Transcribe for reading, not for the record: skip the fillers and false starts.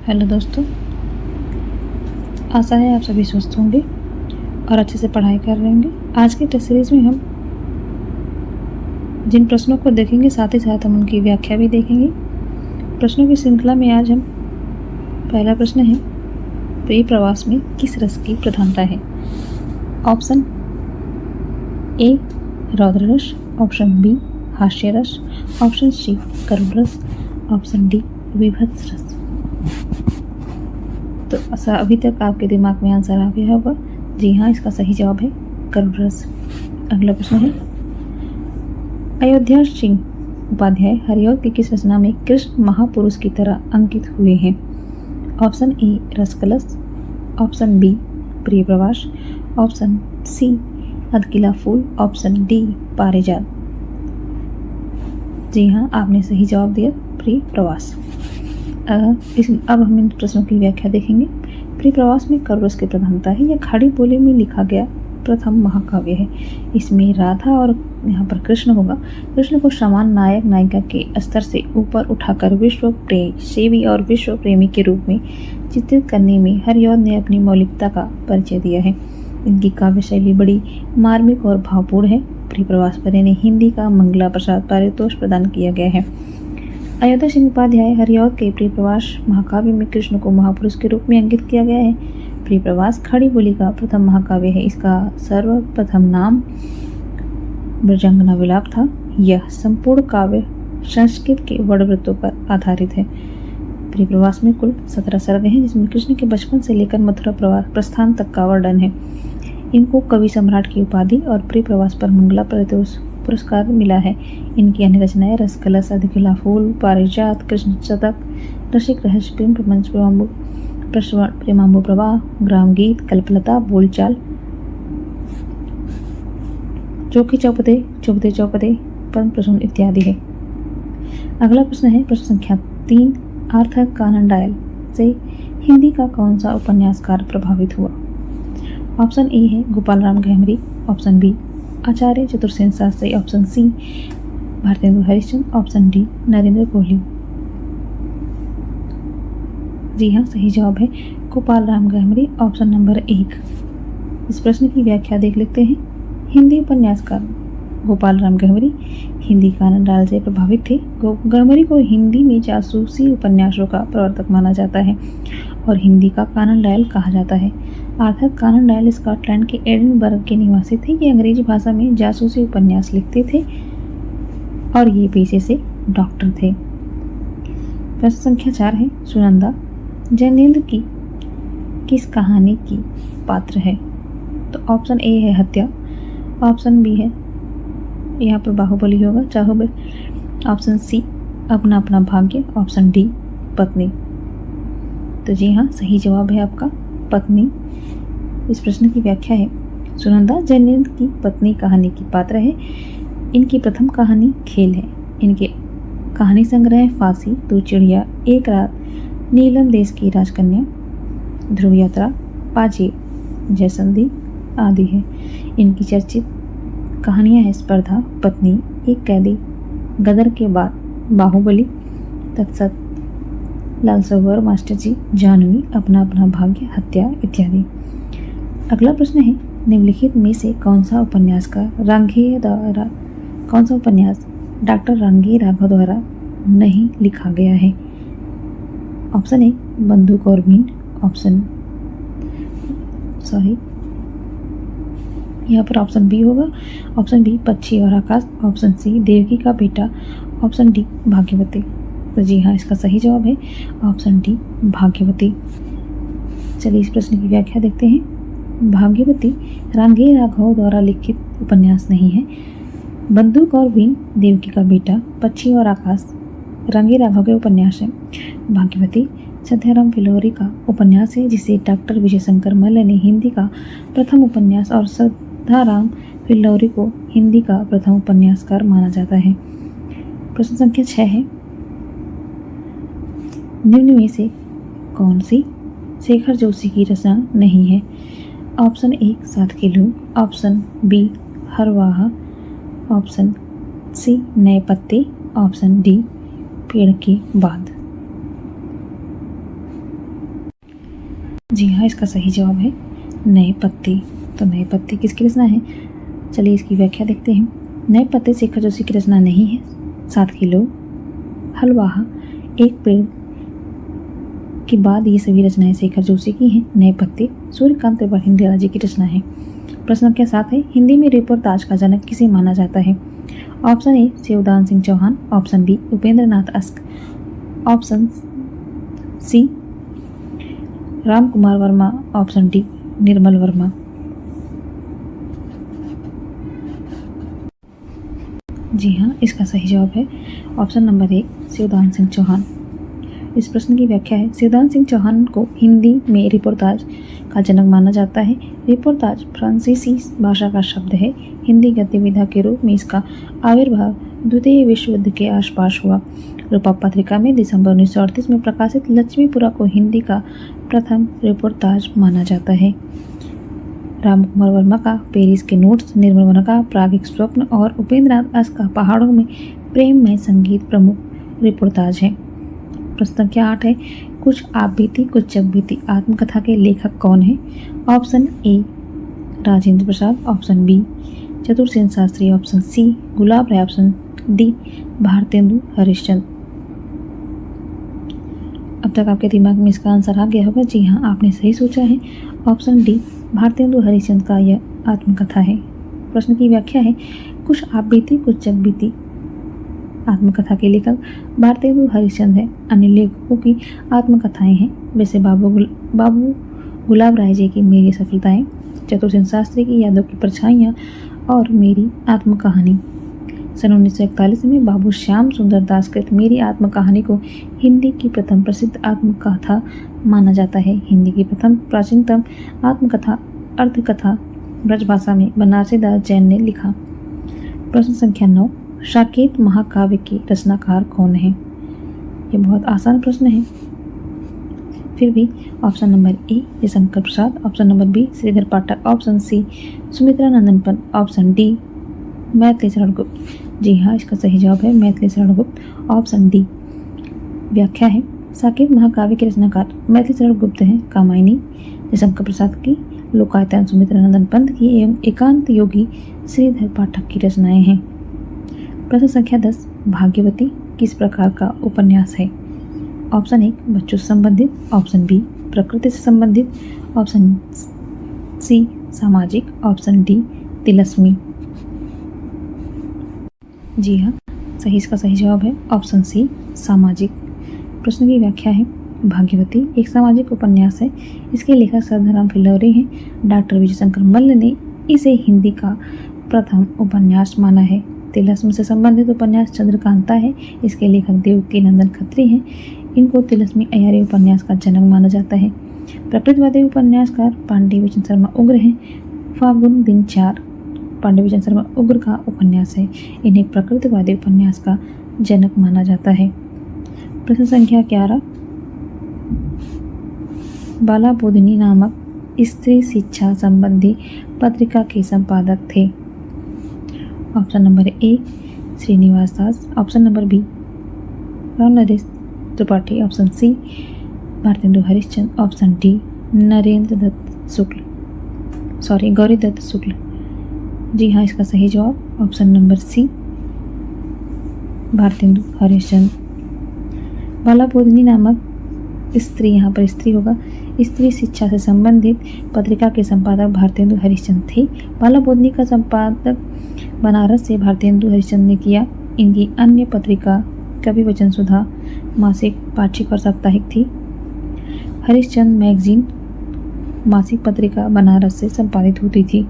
Hello दोस्तों, आशा है आप सभी स्वस्थ होंगे और अच्छे से पढ़ाई कर रहे होंगे। आज की टेस्ट सीरीज में हम जिन प्रश्नों को देखेंगे साथ ही साथ हम उनकी व्याख्या भी देखेंगे। प्रश्नों की श्रृंखला में आज हम पहला प्रश्न है, प्रिय प्रवास में किस रस की प्रधानता है? ऑप्शन ए रौद्र रस, ऑप्शन बी हास्य रस, ऑप्शन सी करुण रस, ऑप्शन डी विभत्स रस। तो ऐसा अभी तक आपके दिमाग में आंसर आ गया होगा। जी हाँ, इसका सही जवाब है करुण रस। अगला प्रश्न है, अयोध्या सिंह उपाध्याय हरिऔध की किस रचना में कृष्ण महापुरुष की तरह अंकित हुए हैं? ऑप्शन ए रसकलश, ऑप्शन बी प्रिय प्रवास, ऑप्शन सी अधकिला फूल, ऑप्शन डी पारिजात। जी हाँ, आपने सही जवाब दिया प्रिय प्रवास। अब हम इन प्रश्नों की व्याख्या देखेंगे। प्रिय प्रवास में करुण रस की प्रधानता है। यह खड़ी बोली में लिखा गया प्रथम महाकाव्य है। इसमें राधा और यहाँ पर कृष्ण होगा, कृष्ण को समान नायक नायिका के स्तर से ऊपर उठाकर विश्व प्रेम सेवी और विश्व प्रेमी के रूप में चित्रित करने में हरिऔध ने अपनी मौलिकता का परिचय दिया है। इनकी काव्य शैली बड़ी मार्मिक और भावपूर्ण है। प्रिय प्रवास पर इन्हें हिंदी का मंगला प्रसाद पारितोष प्रदान किया गया है। अयोध्या सिंह उपाध्याय हरिऔध के प्रिय प्रवास महाकाव्य में कृष्ण को महापुरुष के रूप में अंकित किया गया है। प्रिय प्रवास खड़ी बोली का प्रथम महाकाव्य है। इसका सर्वप्रथम नाम ब्रजांगना विलाप था। यह संपूर्ण काव्य संस्कृत के वर्णवृत्तों पर आधारित है। प्रिय प्रवास में कुल 17 सर्ग हैं, जिसमें कृष्ण के बचपन से लेकर मथुरा प्रस्थान तक का वर्णन है। इनको कवि सम्राट की उपाधि और प्रिय प्रवास पर मंगला पारितोष पुरस्कार मिला है। इनकी अन्य रचनाएं रसकलश, अधकिला फूल, पारिजात, कृष्ण शतक, रसिक रहस्य, प्रेम प्रपंच, प्रेमांबु प्रवाह, ग्राम गीत, कल्पलता, बोलचाल, चौकी चौपदे, चौपदे चौपदे, परम प्रसून इत्यादि है। अगला प्रश्न है प्रश्न संख्या 3, आर्थर कानन डॉयल से हिंदी का कौन सा उपन्यासकार प्रभावित हुआ? ऑप्शन ए है Gopal Ram Gahmari, option B Acharya Chatursen Shastri, option C Bharatendu Harishchandra, option D Narendra Kohli. जी हाँ, सही जवाब है गोपाल राम गहमरी, ऑप्शन नंबर 1। इस प्रश्न की व्याख्या देख लेते हैं। हिंदी उपन्यासकार गोपाल राम गहमरी हिंदी कानन डॉयल से प्रभावित थे। गहमरी को हिंदी में जासूसी उपन्यासों का प्रवर्तक माना जाता है और हिंदी का कानन डॉयल कहा जाता है। आर्थर कानन डॉयल स्कॉटलैंड के एडिनबर्ग के निवासी थे। ये अंग्रेजी भाषा में जासूसी उपन्यास लिखते थे और ये पेशे से डॉक्टर थे। प्रश्न संख्या 4 है, सुनंदा जैनेन्द्र की किस कहानी की पात्र है? तो ऑप्शन ए है हत्या, ऑप्शन बी है यहाँ पर बाहुबली होगा चाहुबल, ऑप्शन सी अपना अपना भाग्य, ऑप्शन डी पत्नी। तो जी हाँ, सही जवाब है आपका पत्नी। इस प्रश्न की व्याख्या है, सुनंदा जैनेन्द्र की पत्नी कहानी की पात्र है। इनकी प्रथम कहानी खेल है। इनके कहानी संग्रह है फांसी, दो चिड़िया, एक रात, नीलम देश की राजकन्या, ध्रुव यात्रा, पाजे, जयसंधि आदि है। इनकी चर्चित कहानियां हैं स्पर्धा, पत्नी, एक कैदी, गदर के बाद, बाहुबली, तत्सत, लाल सरोवर, मास्टर जी, जानवी, अपना अपना भाग्य, हत्या इत्यादि। अगला प्रश्न है, निम्नलिखित में से कौन सा उपन्यास डॉक्टर रांगे राघव द्वारा नहीं लिखा गया है? ऑप्शन ए बंदूक और बीन, यहाँ पर ऑप्शन बी होगा, ऑप्शन बी पक्षी और आकाश, ऑप्शन सी देवकी का बेटा, ऑप्शन डी भाग्यवती। तो जी हाँ, इसका सही जवाब है ऑप्शन डी भाग्यवती। चलिए इस प्रश्न की व्याख्या देखते हैं। भाग्यवती रांगे राघव द्वारा लिखित उपन्यास नहीं है। बंदूक और बीन देवकी का बेटा, पक्षी और आकाश रांगे राघव के उपन्यास है। भाग्यवती सत्याराम फिल्लौरी का उपन्यास है, जिसे डॉक्टर विजय शंकर मल्ल ने हिंदी का प्रथम उपन्यास और सत्याराम फिल्लौरी को हिंदी का प्रथम उपन्यासकार माना जाता है। प्रश्न संख्या 6 है, निम्न में से कौन सी शेखर जोशी की रचना नहीं है? ऑप्शन ए सात के लोग, ऑप्शन बी हरवाहा, ऑप्शन सी नए पत्ते, ऑप्शन डी पेड़ के बाद। जी हाँ, इसका सही जवाब है नए पत्ते। तो नए पत्ते किसकी रचना है? चलिए इसकी व्याख्या देखते हैं। नए पत्ते शेखर जोशी की रचना नहीं है। 7 किलो, हलवाहा, एक पेड़ के बाद ये सभी रचनाएं शेखर जोशी की हैं। नए पत्ते सूर्यकांत त्रिपाठी राजे की रचना है। प्रश्न संख्या 7 है, हिंदी में रिपोर्टाज का जनक किसे माना जाता है? Option A Shivdan Singh Chauhan, option B Upendra Nath Ashk, option C Ram Kumar Verma, option D Nirmal Verma. जी हाँ, इसका सही जवाब है ऑप्शन नंबर 1 शिवदान सिंह चौहान। इस प्रश्न की व्याख्या है, शिवदान सिंह चौहान को हिंदी में रिपोर्टाज का जनक माना जाता है। रिपोर्टाज फ्रांसीसी भाषा का शब्द है। हिंदी गतिविधि के रूप में इसका आविर्भाव द्वितीय विश्व युद्ध के आसपास हुआ। रूपा पत्रिका में दिसंबर 1938 में प्रकाशित लक्ष्मीपुरा को हिंदी का प्रथम रिपोर्टाज माना जाता है। राम कुमार वर्मा का पेरिस के नोट्स, निर्मल वर्मा का प्रागिक स्वप्न और उपेंद्र नाथ अस्क का पहाड़ों में प्रेम में संगीत प्रमुख रिपोर्टाज है। प्रश्न संख्या 8 है, कुछ आप बीती कुछ जग बीती आत्मकथा के लेखक कौन है? Option A Rajendra Prasad, option B Chatursen Shastri, option C Gulab Rai, option D Bharatendu Harishchandra. अब तक आपके दिमाग में इसका आंसर आ गया होगा। जी हाँ, आपने सही सोचा है। ऑप्शन डी भारतेंदु हरिश्चंद्र का यह आत्मकथा है। प्रश्न की व्याख्या है, कुछ आप बीती कुछ जग बीती आत्मकथा के लेखक भारतेंदु हरिश्चंद्र है। अन्य लेखकों की आत्मकथाएं हैं, वैसे बाबू गुलाब राय जी की मेरी सफलताएं, चतुरसेन शास्त्री की यादों की परछाइयाँ और मेरी आत्मकहानी। सन 1941 में बाबू श्याम सुंदर दास कृत मेरी आत्मकहानी को हिंदी की प्रथम प्रसिद्ध आत्मकथा माना जाता है। हिंदी की प्रथम प्राचीनतम आत्मकथा अर्थकथा ब्रजभाषा में बनारसी दास जैन ने लिखा। प्रश्न संख्या 9, साकेत महाकाव्य के रचनाकार कौन है? ये बहुत आसान प्रश्न है, फिर भी option number A Jaishankar Prasad, option number B Shridhar Pathak, option C Sumitra Nandan Pant, option D Maithili Sharan Gupt. जी हाँ, इसका सही जवाब है मैथिली शरण गुप्त, ऑप्शन डी। व्याख्या है, साकेत महाकाव्य के रचनाकार मैथिली शरण गुप्त हैं। कामायनी जयशंकर प्रसाद की, लोकायतन सुमित्रा नंदन पंत की एवं एकांत योगी श्रीधर पाठक की रचनाएं हैं। प्रश्न संख्या 10, भाग्यवती किस प्रकार का उपन्यास है? ऑप्शन 1 बच्चों से संबंधित, ऑप्शन बी प्रकृति से संबंधित, ऑप्शन सी सामाजिक, ऑप्शन डी तिलस्मी। जी हाँ, इसका सही जवाब है ऑप्शन सी सामाजिक। प्रश्न की व्याख्या है, भाग्यवती एक सामाजिक उपन्यास है। इसके लेखक सरदाराम फिल्लौरी हैं। डॉक्टर विजय शंकर मल्ल ने इसे हिंदी का प्रथम उपन्यास माना है। तिलस्म से संबंधित उपन्यास चंद्रकांता है। इसके लेखक देवकी नंदन खत्री हैं। इनको तिलस्मी अयारी उपन्यास का जनक माना जाता है। प्रकृतिवादी उपन्यासकार पांडे विजय शर्मा उग्र हैं। फागुन दिन 4 पांडे विजय शर्मा उग्र का उपन्यास है। इन्हें प्रकृतिवादी उपन्यास का जनक माना जाता है। प्रश्न संख्या 11, बाला बोधिनी नामक स्त्री शिक्षा संबंधी पत्रिका के संपादक थे। Option number A Srinivas Das, option number B Ram Naresh Tripathi, option C Bharatendu Harishchandra, option D Gauri Dutt Shukla. जी हाँ, इसका सही जवाब option number C Bharatendu Harishchandra. Bala Bodhini नामक स्त्री, यहाँ पर स्त्री होगा, स्त्री शिक्षा से संबंधित पत्रिका के संपादक भारतेंदु हरिश्चंद्र थे। बाला बोधिनी का संपादक बनारस से भारतेंदु हरिश्चंद्र ने किया। इनकी अन्य पत्रिका कवि वचन सुधा मासिक, पाक्षिक और साप्ताहिक थी। हरिश्चंद्र मैगजीन मासिक पत्रिका बनारस से संपादित होती थी।